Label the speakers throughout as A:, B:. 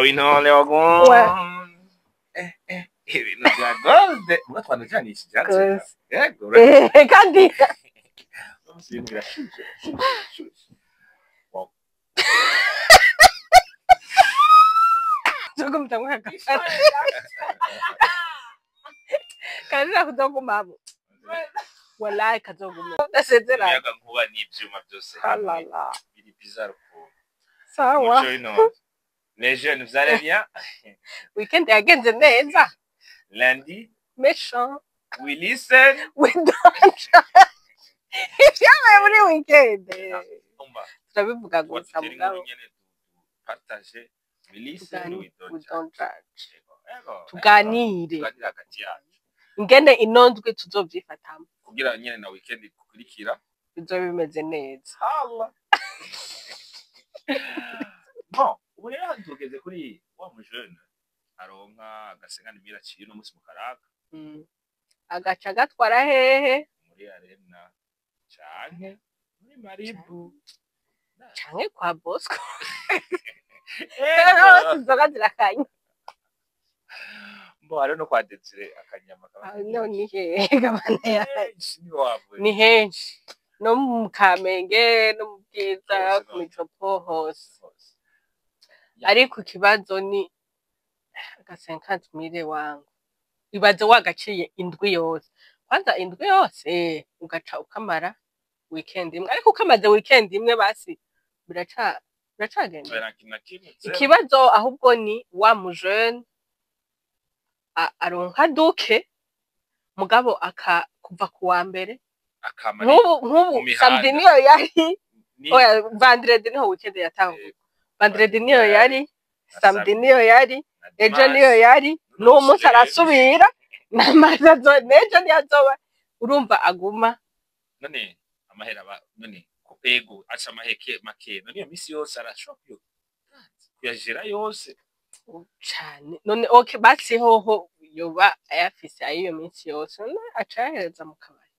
A: Joino Leogon.
B: Ouais.
A: Ibintu bya gold. Ubwo twanajyanishije hanze. Yego.
B: Kandi
A: Ibintu birashushe. Wow.
B: Jogo mtamwaka. Kanira kudoguma. Wallahi kazoguma. Ndasezera.
A: Yaga nkuba n'ibyuma byose.
B: Halala.
A: Biri bizarre ko.
B: Sawa.
A: Joino. Les jeunes, vous allez bien?
B: Weekend yagenze neza.
A: Lundi,
B: Méchant.
A: we listen.
B: We don't. Yabaye muri weekend. Turabivuga gusa mugabo.
A: Partage. We listen, we don't
B: judge. Tuganire. Ingene inondwe tuzovyifatamo.
A: Kugira nyene na weekend kukurikira.
B: Bizo bimeze neza.
A: Allah. Bon, ubu rero tugeze kuri wa mujene aronka agasengana imira ciye no musi mukaraka.
B: Agaca gatwara hehe?
A: Muri arena canke muri Maribu
B: canke kwa Bosco. Rero tuzoga zirakanya.
A: Mbo ari no kwa Desire akanyama
B: kabane. No ni hehe kabane ya. Ni henshi. No mu Kamenge no mu Bwiza ku Mitropo hose. Ariko kibazo ni agasenkanti mire wangu. Ibaze wagaciye indwi yose. Kwanza indwi yose ugaca ukamara weekend imwe. Ariko ukamaze weekend imwe basi biracagenda. Ikibazo ahubwo ni wa mujene aronka duke mugabo kuva kuwa mbere. Nkubu samedi niyo yari. Oya vendredi niho weekend yatahuye. Vendredi niyo yari, samedi niyo yari, ejo niyo yari, no munsi arasubira, namaza nejo niyazoba. Urumva aguma.
A: None amahera none ego acha maheke make. None misi yose arashopyo. Kuyajira yose.
B: Cyane. None okay basi hoho yoba ayafise ayo misi yose. None acahereza mu kabari.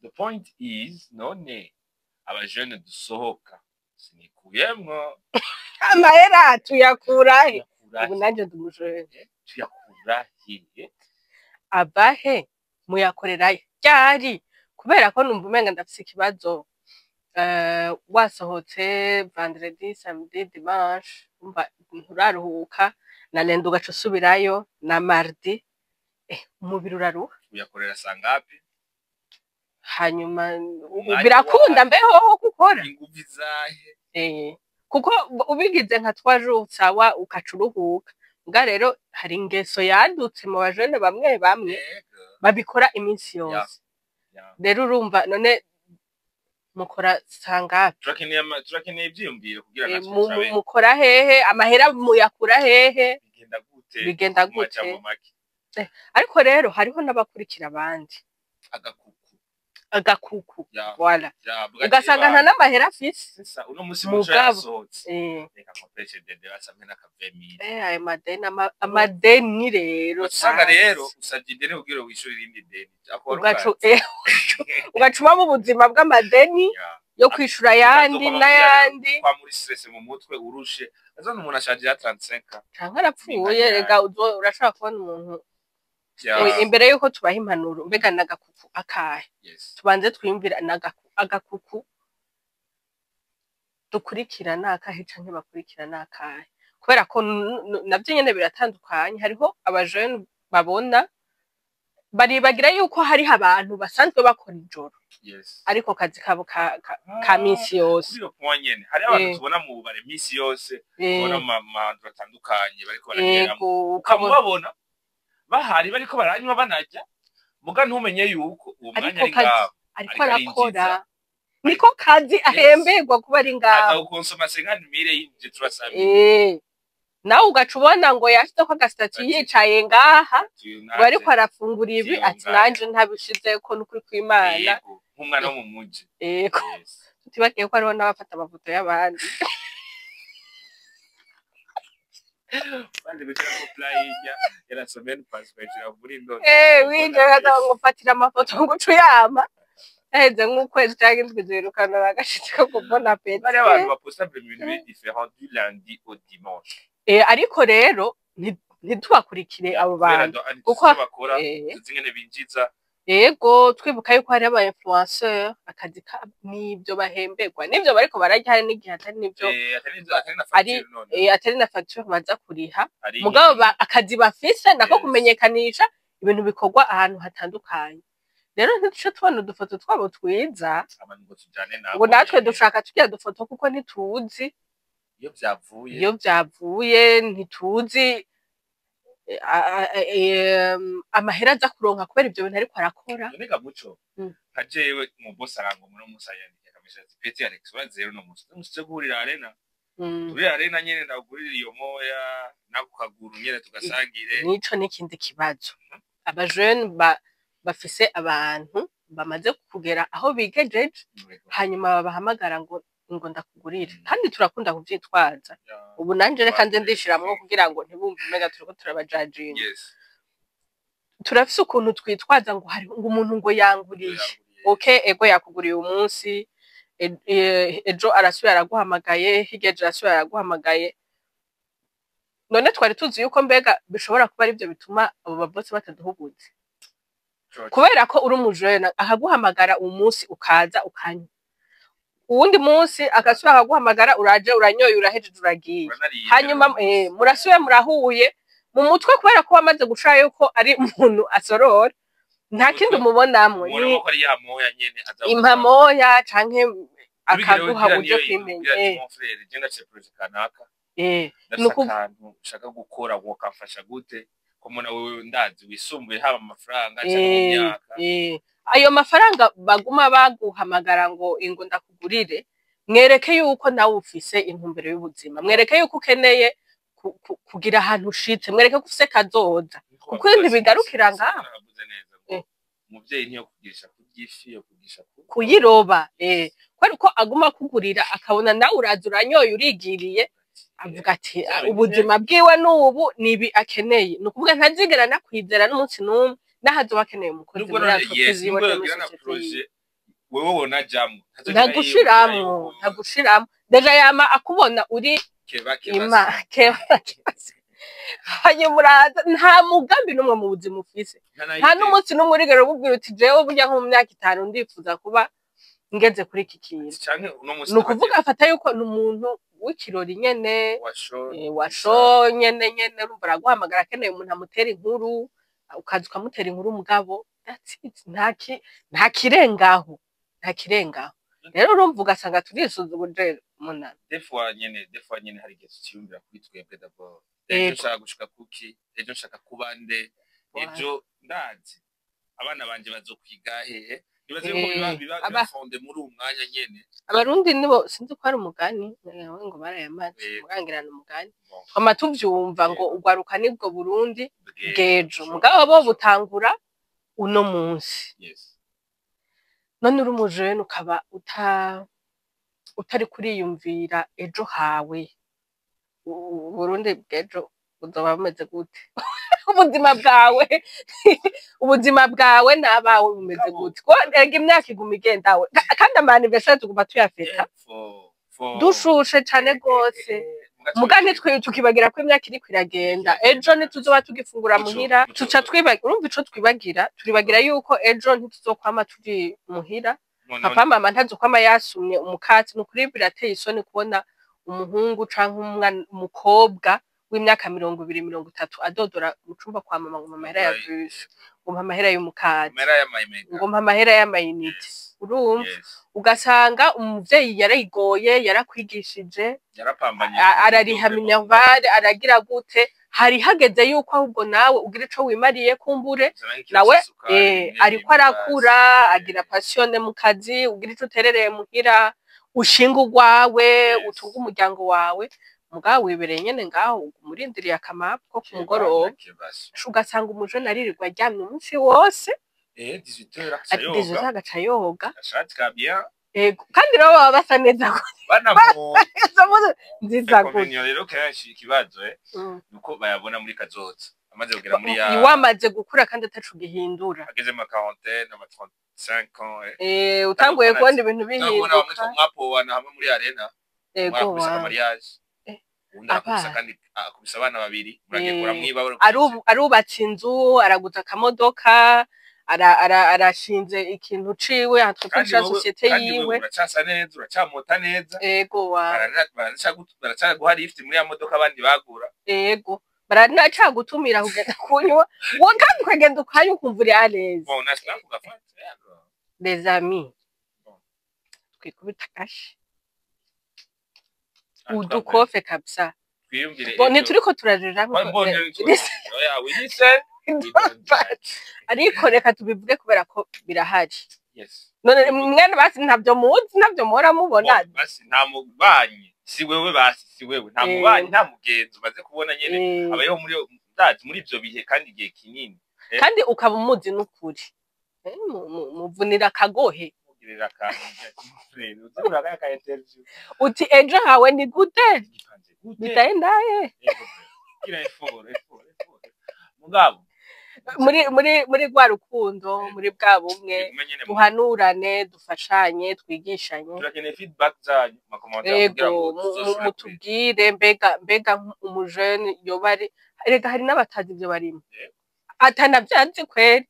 A: The point is none abajene dusohoka sinikuyemwo.
B: Amahera tuyakurahe. Ubu nanje ndumujene.
A: Tuyakurahe.
B: Abahe muyakorera ryari kubera ko numva umenga ndafise ikibazo wasohotse vendredi samedi dimanche umva nturaruhuka na lendo gaco subirayo na mardi umubiri uraruha.
A: Uyakorera sangapi?
B: Hanyuma birakunda mbeho gukora
A: inguvi zahe.
B: Kuko ubigize nka twajuka wa ukacuruhuka nga rero hari ingeso yadutse mu bajene bamwe babikora iminsi yose. Rero urumva none mukora sangapi?
A: Turakeneye ivyiyumviro kugira
B: natwe mukora hehe amahera muyakura hehe bigenda gute. Ariko rero hariho n'abakurikira abandi agakuku voilà ugasanga nta n'amahera afise
A: uno musi muco yasohotse reka kopeshe dede basamwe n'akavemi
B: ayo amadeni rero
A: usanga rero usavye ideni kugira wishurire indi deni
B: ugacuma mu buzima bw'amadeni yo kwishura yandi n'ayandi
A: kwa muri stress mu mutwe urushe azana umuntu ashaje ya 35
B: canke arapfuye rega urashaka kubona umuntu imbere yuko tubaha impanuro mbega nagakuku akahe. Tubanze twimvira agakuku dukurikirana akahe canke bakurikirana akahe kubera ko navyo nyene biratandukanye. Hariho abajene babona baribagira yuko hari abantu basanzwe bakora ijoro ariko kazi kabo ka misi yose.
A: Kuri point nyene hari abantu tubona mu bare misi yose tubona mu mandro atandukanye bariko barageramo ukabona bahari bariko baranywa banajya muga ntumenye yuko uwo mwanya ari ngaho
B: ariko arakora niko kazi ahemberwa kuba ari ngaho
A: akakonsoma 50,000 yinje turasabe
B: nawe ugacubona ngo yashyize ko agasitati yicaye ngaha bariko arafungura ibi ati nanje ntabishize ko nukuri kw'Imana
A: nk'umwana wo mu muji
B: tutibagiye ko ariho n'abafata amafoto y'abandi.
A: Bandi bicara ko playa yarasomye passport muri ndo
B: wije gaza ngofatira amafoto ngucuyama eheze nk'ukwezi cyangwa indwi zirukana bagashitse ko kubona pete.
A: Bari abantu baposta ibintu différent du lundi au dimanche.
B: ariko rero ntitubakurikire abo bantu
A: kuko bakora zingene binjiza
B: yego twibuka yuko hari aba influenceur akazi n'ibyo bahemberwa n'ibyo bariko barajya hari n'igihe atari n'ibyo atari na facture baza kuriha mugabo akazi bafise nako kumenyekanisha ibintu bikorwa ahantu hatandukanye rero ntiduce tubona udufoto twabo twiza ngo natwe dushaka tugira dufoto kuko ntituzi iyo byavuye ntituzi amahera aza kuronka kubera ibyo bintu ariko arakora
A: nega muco kajewe mu boss arango muri musayandike kamisha Peti Alex bazero no muste guhurira arena turi arena nyene ndagurira iyo moya nakukaguru nyene tugasangire
B: nico n'ikindi kibazo aba jeune bafise abantu bamaze kugera aho bigejeje hanyuma babahamagara ngo ndakugurire kandi turakunda kuvyitwaza ubu nanje reka nze ndishiramwo kugira ngo ntibumve mega turiko turabajajinga turafise ukuntu twitwaza ngo hari ngo umuntu ngo yanguriye okay ego yakuguriye umunsi ejo arasubira araguhamagaye higeje arasubira araguhamagaye none twari tuzi yuko mbega bishobora kuba ari byo bituma abo babose bataduhuguze kubera ko uri umujene akaguhamagara umunsi ukaza ukanya uwundi munsi agasubira akaguhamagara uraje uranyoye urahejeje uragiye hanyuma murasuye murahuye mu mutwe kubera ko wamaze gushaka yuko ari umuntu asorora nta kindi umubonamwe
A: ni
B: impamoya canke akaguha uburyo kwimenya
A: nukuvuga ushaka gukora ngo kafasha gute ko mona wewe ndazi wisumbuye haba amafaranga cyangwa imyaka
B: ayo mafaranga baguma baguhamagara ngo ingo ndakugurire mwereke yuko nawe ufise intumbero y'ubuzima mwereke yuko ukeneye kugira ahantu ushitse mwereke ko ufise kazoza kuko ibintu bigarukira ngaho
A: umuvyeyi ntiyo kugirisha kugifi yo kugisha
B: kuyiroba kwari ko aguma kugurira akabona nawe uraza uranyoye urigiriye avuga ati ubuzima bwiwe n'ubu nibi akeneye nukuvuga ntazigera nakwizera n'umunsi n'umwe nahazo bakeneye umukozi muri entreprise yiwe
A: wewe wona jamu
B: ntagushiramo deja yama akubona uri hanyuma uraza nta mugambi n'umwe mu buzima ufise nta n'umunsi n'umwe urigera ububwira uti jewe burya nko mu myaka 5 ndifuza kuba ngeze kuri iki kintu nukuvuga afata yuko n'umuntu w'ikirori nyene washo nyene urumva araguhamagara akeneye umuntu amutera inkuru ukaza ukamutera inkuru mugabo nta kirengaho rero urumva ugasanga turisuzuguje munana
A: defwa nyene hari igihe tukiyumvira kuri twebwe d'abord ejo nshaka gushika kuki ejo nshaka kubande ejo ndazi abana banje bazokwiga hehe nibaze ko biba fonde muri umwanya nyene
B: abarundi nibo sinzi ko ari umugani ngo barayamaze mugangirana umugani twama tuvyumva ngo ugwaruka nibwo Burundi bwejo mugabo bo butangura uno munsi none uri umujene ukaba utari kuriyumvira ejo hawe Burundi bwejo uzoba bumeze gute ubuzima bwawe n'abawe bumeze gute ko ega imyaka iguma igendawe kandi amanivesari tuguma tuyafeta dushushe cane gose muga tukibagira ko imyaka iriko iragenda ejo ntituzoba tugifungura muhira tuca twibagira urumva ico twibagira turibagira yuko ejo ntituzokwama turi muhira papa mama ntazokwama yasumye umukatsi nukuri birateye isoni kubona umuhungu canke umukobwa w'imyaka 20-30 adodora mu cumba kwa mama ngo mama hera ya bus ngo mama hera y'umukatsi ngo mama hera y'amayinite urumva ugasanga umuvyeyi yarayigoye yarakwigishije arariha minervale aragira gute hari hageze yuko ahubwo nawe ugira ico wimariye kumbure nawe ariko arakura agira passion mu kazi ugira ico uterereye muhira ushinga urwawe utunga umuryango wawe mugabo wibereye nyene ngaho umurindiriye akamapa ko kumugoroba ugasanga umujene aririrwa aryamye umunsi wose 18h agaca yoga kandi rero baba basa neza nziza
A: gute rero kenshi ikibazo nuko bayabona muri kazoza amaze kugera muri ya
B: wamaze gukura kandi atacu gihindura
A: ageze mu 40 na 35 ans
B: utanguye kubona ibintu bihinduka
A: mwapo wana hamwe muri arena
B: ego
A: mariage undi akubisa kandi akubisa abana babiri muragiye kuramwiba
B: arubatse inzu araguza akamodoka arashinze ikintu ciwe entreprise societe yiwe
A: uracasa neza uracamota neza
B: yego
A: baracaguha lift muri ya modoka abandi bagura
B: yego baranacagutumira kugenda kunywa wo kandi ukagenda ukanya ukumva uri aleze
A: bon nashaka kugafata
B: les amis twikubita kashi udukofe kabisa bon ntituriko turarira ariko reka tubivuge kubera ko birahari none mwene basi ntabyo muzi ntabyo muhora mubona
A: basi nta mubanyi si wewe nta mubanyi nta mugenzi umaze kubona nyene abayeho muri ivyo bihe kandi igihe kinini
B: kandi ukaba umuzi n'ukuri muvunira akagohe uti ejo hawe ni gute bitaendaye
A: mugabo
B: muri rwa rukundo muri bwa bumwe duhanurane dufashanye twigishanye
A: turakeneye feedback zanyu makomantere kugira ngo
B: mutubwire mbega umujene yobari erega hari n'abatazi ivyo barimo atanavyanze kweri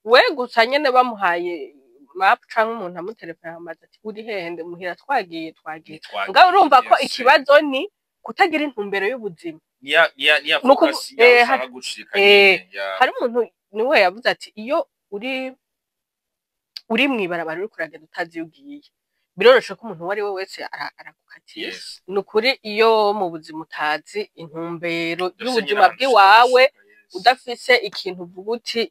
B: we gusa nyene bamuhaye map canke umuntu amutelefona amaze ati uri hehe muhira twagiye ngaho urumva ko ikibazo ni kutagira intumbero y'ubuzima
A: niya focus ya gushika
B: hari umuntu niwe yavuze ati iyo uri mwibarabara uri kuragenda utazi ugiye biroroshe ko umuntu wari we wese aragukatiye nukuri iyo mu buzima utazi intumbero y'ubuzima bw'iwawe udafise ikintu uvuga uti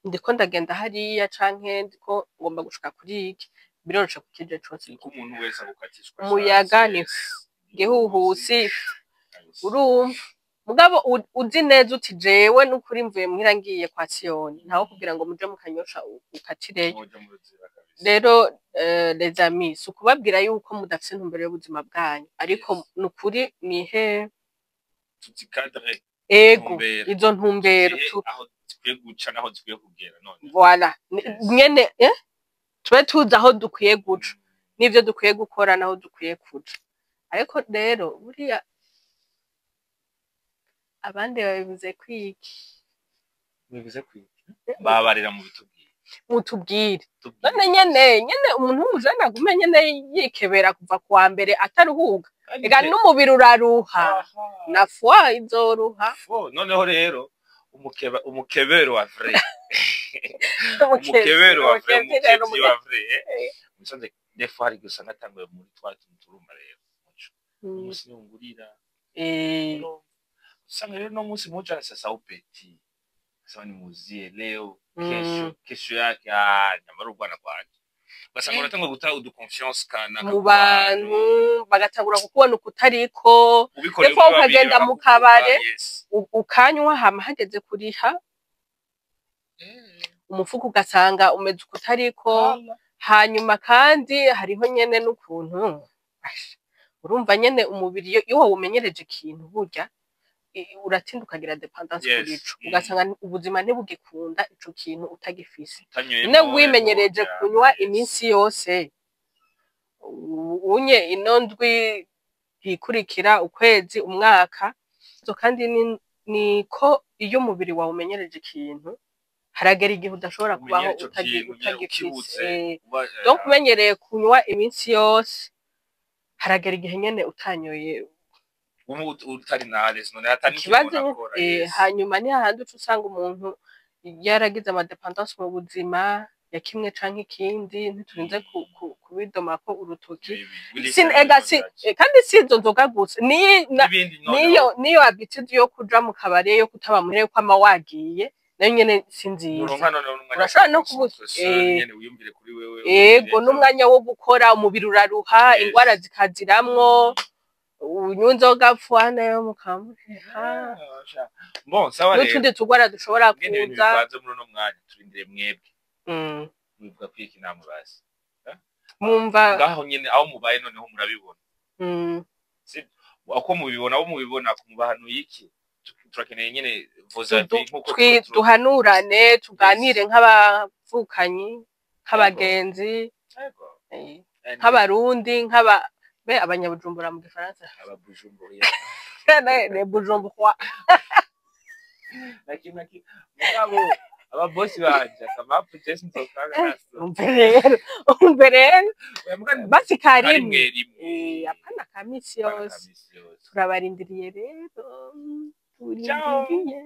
B: ndiko ndagenda hariya canke ndiko ngomba gushika kuri iki biroroshe kukije cyose
A: ko umuntu wese agukatishwa
B: umuyaga ni gihuhusi urumva mugabo uzi neza uti jewe n'ukuri mvuye muhira ngiye kwa Siyoni ntaho kugira ngo muje mukanyosha ukatireyo rero les amis ukubabwira yuko mudafise intumbero y'ubuzima bwanyu ariko n'ukuri nihe
A: tutikadre
B: ego izo ntumbero
A: tukwiye guca naho dukwiye kugera none
B: voilà nyene tube tuzi aho dukwiye guca n'ivyo dukwiye gukora naho dukwiye kuja ariko rero buriya abandi babivuze kwiki
A: babarira mu bitubwire
B: mutubwire none nyene umuntu w'umujana agume nyene yikebera kuva kuwa mbere ataruhuka ega n'umubiri uraruha na foi izoruha
A: noneho rero umukebero wa vrai umukebero wa vrai umukebyi wa vrai musanze defo hari gusa natanguye muri twatu turumba rero musi ngurira usanga rero no musi moja sasa upeti sasa ni muzie leo kesho yake nyamara ubwana kwanje basanga uratanga guta udu confiance kana
B: mu bantu bagatangura kukubona ukutariko defo ukagenda mu kabare ukanywa hama hageze kuriha umufuko ugasanga umeze ukutariko hanyuma kandi hariho nyene n'ukuntu urumva nyene umubiri iyo wawumenyereje ikintu burya uratinda ukagira dependance kuri ico ugasanga ubuzima ntibugikunda ico kintu utagifise ne wimenyereje kunywa iminsi yose unye inondwi hikurikira ukwezi umwaka kandi niko iyo umubiri wawe umenyereje ikintu haragera igihe udashobora kubaho utagifise donc umenyereye kunywa iminsi yose haragera igihe nyene utanyoye
A: utari nales none hatani
B: kibazo hanyuma ni hahandi usanga umuntu yaragize amadependance mu buzima ya kimwe canke ikindi ntiturinze kubidoma ko urutoki kandi sizo nzoga gusa niyo habitude yo kuja mu kabare yo kutaba muhere ko ama wagiye nayo nyene sinziza urashobora no
A: nyene wiyumvire kuri wewe
B: yego n'umwanya wo gukora umubiri uraruha ingwara zikaziramwo unyunzoga fwana yo mukamuha
A: bon sawa rero
B: n'utundi tugwara dushobora kuza
A: baze muri no mwanya turindire mwebwe mwivuga kwiki namwe basi
B: mumva
A: ngaho nyene aho mubaye noneho murabibona ako mubibona abo mubibona kumubahanu yiki turakeneye nyene vozavi nkuko
B: duhanurane tuganire nk'abavukanyi nk'abagenzi nk'abarundi be abanyabujumbura mu gifaransa
A: ababujumbura
B: ne bujumbura
A: naki mugabo ababosi banje kamapu Jesse nzokanga
B: umbere basi karimwe apana kamisi yose turabarindiriye rero turindiriye